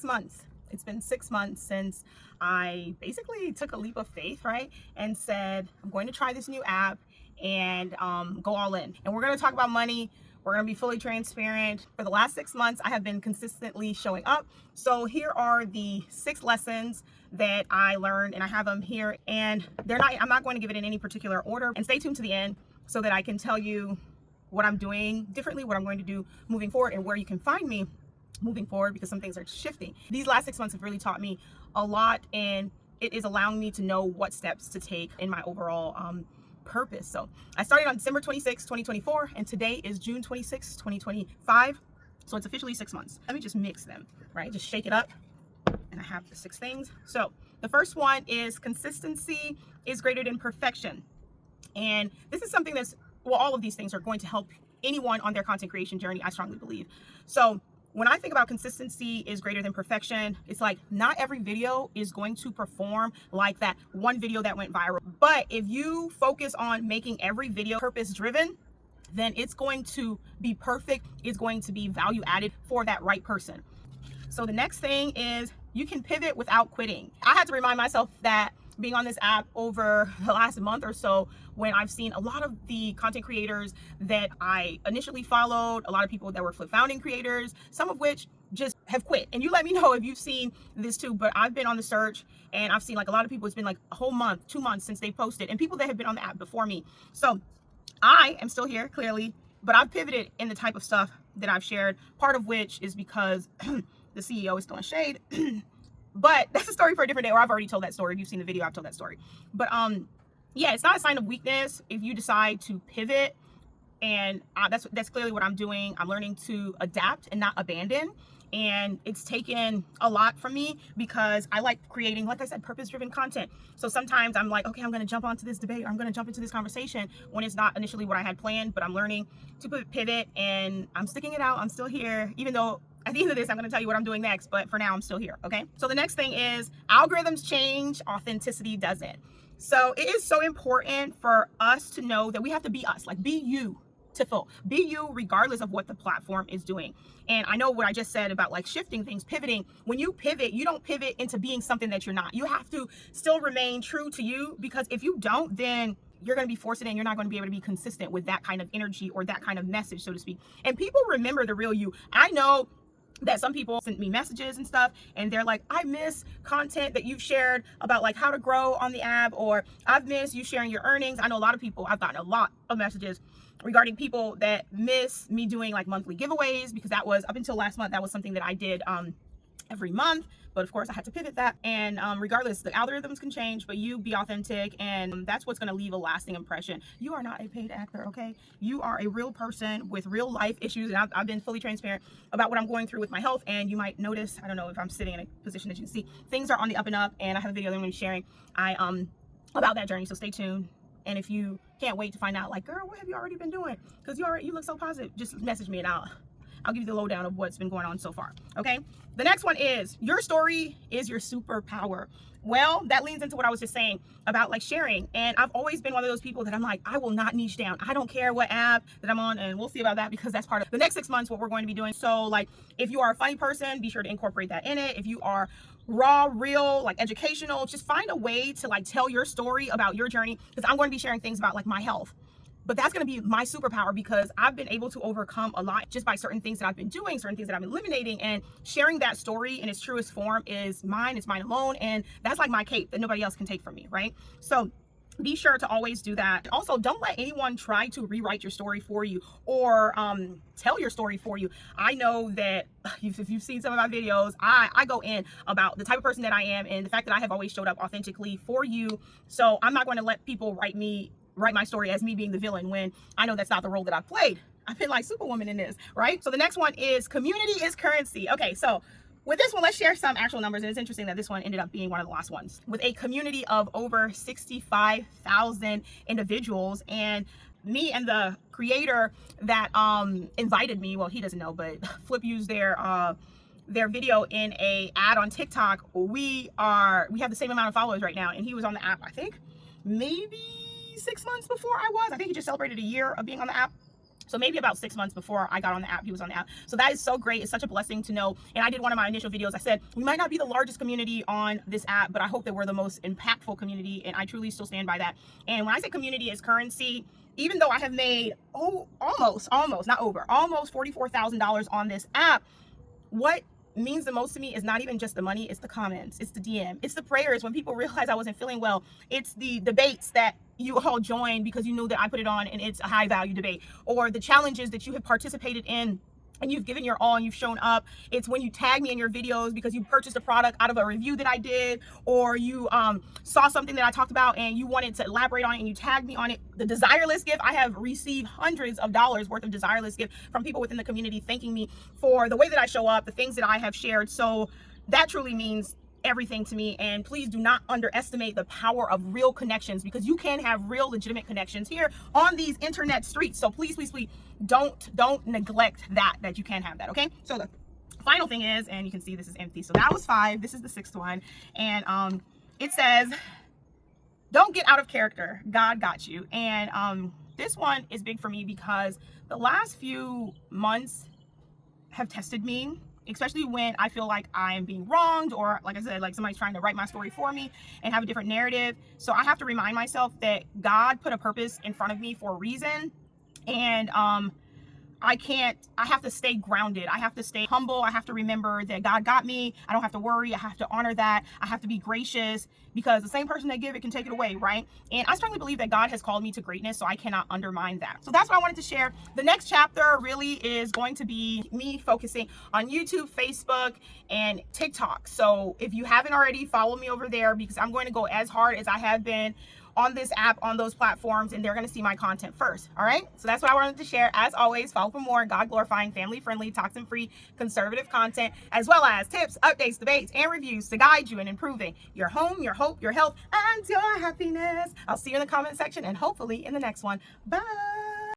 6 months. It's been 6 months since I basically took a leap of faith, right? And said, I'm going to try this new app and go all in. And we're going to talk about money. We're going to be fully transparent. For the last 6 months, I have been consistently showing up. So here are the 6 lessons that I learned, and I have them here. And I'm not going to give it in any particular order. And stay tuned to the end so that I can tell you what I'm doing differently, what I'm going to do moving forward, and where you can find me moving forward, because some things are shifting. These last 6 months have really taught me a lot, and it is allowing me to know what steps to take in my overall purpose. So I started on December 26, 2024, and today is June 26, 2025. So it's officially 6 months. Let me just mix them, right? Just shake it up. And I have the 6 things. So the first one is consistency is greater than perfection. And this is something that's, well, all of these things are going to help anyone on their content creation journey, I strongly believe. So when I think about consistency is greater than perfection, it's like not every video is going to perform like that one video that went viral. But if you focus on making every video purpose driven, then it's going to be perfect. It's going to be value added for that right person. So the next thing is you can pivot without quitting. I had to remind myself that being on this app over the last month or so, when I've seen a lot of the content creators that I initially followed, a lot of people that were flip founding creators, some of which just have quit. And you let me know if you've seen this too, but I've been on the search and I've seen like a lot of people, it's been like a whole month, 2 months since they posted, and people that have been on the app before me. So I am still here, clearly, but I've pivoted in the type of stuff that I've shared, part of which is because the CEO is throwing shade. But that's a story for a different day, or I've already told that story. If you've seen the video, I've told that story. But yeah, it's not a sign of weakness if you decide to pivot, and that's clearly what I'm doing. I'm learning to adapt and not abandon, and it's taken a lot from me because I like creating, like I said, purpose-driven content. So sometimes I'm like, okay, I'm going to jump onto this debate, or I'm going to jump into this conversation when it's not initially what I had planned. But I'm learning to pivot, and I'm sticking it out. I'm still here, even though at the end of this, I'm going to tell you what I'm doing next, but for now, I'm still here, okay? So the next thing is algorithms change, authenticity doesn't. So it is so important for us to know that we have to be us, like be you to full. Be you regardless of what the platform is doing. And I know what I just said about like shifting things, pivoting. When you pivot, you don't pivot into being something that you're not. You have to still remain true to you, because if you don't, then you're going to be forced in. You're not going to be able to be consistent with that kind of energy or that kind of message, so to speak. And people remember the real you. I know that some people sent me messages and stuff, and they're like, I miss content that you've shared about like how to grow on the app, or I've missed you sharing your earnings. I know a lot of people, I've gotten a lot of messages regarding people that miss me doing like monthly giveaways, because that was, up until last month, that was something that I did every month. But of course I had to pivot that, and regardless, the algorithms can change, but you be authentic, and that's what's going to leave a lasting impression. You are not a paid actor, okay? You are a real person with real life issues, and I've been fully transparent about what I'm going through with my health. And you might notice, I don't know if I'm sitting in a position that you can see, things are on the up and up, and I have a video that I'm going to be sharing about that journey, so stay tuned. And if you can't wait to find out, like, girl, what have you already been doing? Because you look so positive, just message me and I'll give you the lowdown of what's been going on so far, okay? The next one is your story is your superpower. Well, that leans into what I was just saying about like sharing. And I've always been one of those people that I'm like, I will not niche down. I don't care what app that I'm on, and we'll see about that, because that's part of the next 6 months, what we're going to be doing. So like, if you are a funny person, be sure to incorporate that in it. If you are raw, real, like educational, just find a way to like tell your story about your journey, because I'm going to be sharing things about like my health. But that's going to be my superpower, because I've been able to overcome a lot just by certain things that I've been doing, certain things that I've been eliminating, and sharing that story in its truest form is mine. It's mine alone. And that's like my cape that nobody else can take from me, right? So be sure to always do that. Also, don't let anyone try to rewrite your story for you, or tell your story for you. I know that if you've seen some of my videos, I go in about the type of person that I am, and the fact that I have always showed up authentically for you. So I'm not going to let people write my story as me being the villain, when I know that's not the role that I've played. I've been like Superwoman in this, right? So the next one is community is currency. Okay, so with this one, let's share some actual numbers. And it's interesting that this one ended up being one of the last ones, with a community of over 65,000 individuals. And me and the creator that invited me, well, he doesn't know, but Flip used their video in a ad on TikTok. We have the same amount of followers right now, and he was on the app, I think maybe 6 months before I think he just celebrated a year of being on the app. So maybe about 6 months before I got on the app, he was on the app. So that is so great. It's such a blessing to know. And I did one of my initial videos. I said, we might not be the largest community on this app, but I hope that we're the most impactful community. And I truly still stand by that. And when I say community is currency, even though I have made almost $44,000 on this app, what means the most to me is not even just the money, it's the comments, it's the DM, it's the prayers when people realize I wasn't feeling well, it's the debates that you all joined because you knew that I put it on and it's a high value debate, or the challenges that you have participated in and you've given your all and you've shown up. It's when you tag me in your videos because you purchased a product out of a review that I did, or you saw something that I talked about and you wanted to elaborate on it and you tagged me on it. The desire list gift, I have received hundreds of dollars worth of desire list gift from people within the community thanking me for the way that I show up, the things that I have shared. So that truly means everything to me. And please do not underestimate the power of real connections, because you can have real legitimate connections here on these internet streets. So please don't neglect that you can have that. Okay, so the final thing is, and you can see this is empty, so that was 5. This is the 6th one, and it says, don't get out of character, God got you. And this one is big for me because the last few months have tested me, especially when I feel like I'm being wronged, or like I said, like somebody's trying to write my story for me and have a different narrative. So I have to remind myself that God put a purpose in front of me for a reason. And I have to stay grounded. I have to stay humble. I have to remember that God got me. I don't have to worry. I have to honor that. I have to be gracious, because the same person that give it can take it away, right? And I strongly believe that God has called me to greatness, so I cannot undermine that. So that's what I wanted to share. The next chapter really is going to be me focusing on YouTube, Facebook, and TikTok. So if you haven't already, follow me over there, because I'm going to go as hard as I have been on this app, on those platforms, and they're going to see my content first. All right, so that's what I wanted to share. As always, follow for more God glorifying, family friendly, toxin free, conservative content, as well as tips, updates, debates, and reviews to guide you in improving your home, your hope, your health, and your happiness. I'll see you in the comment section and hopefully in the next one. Bye.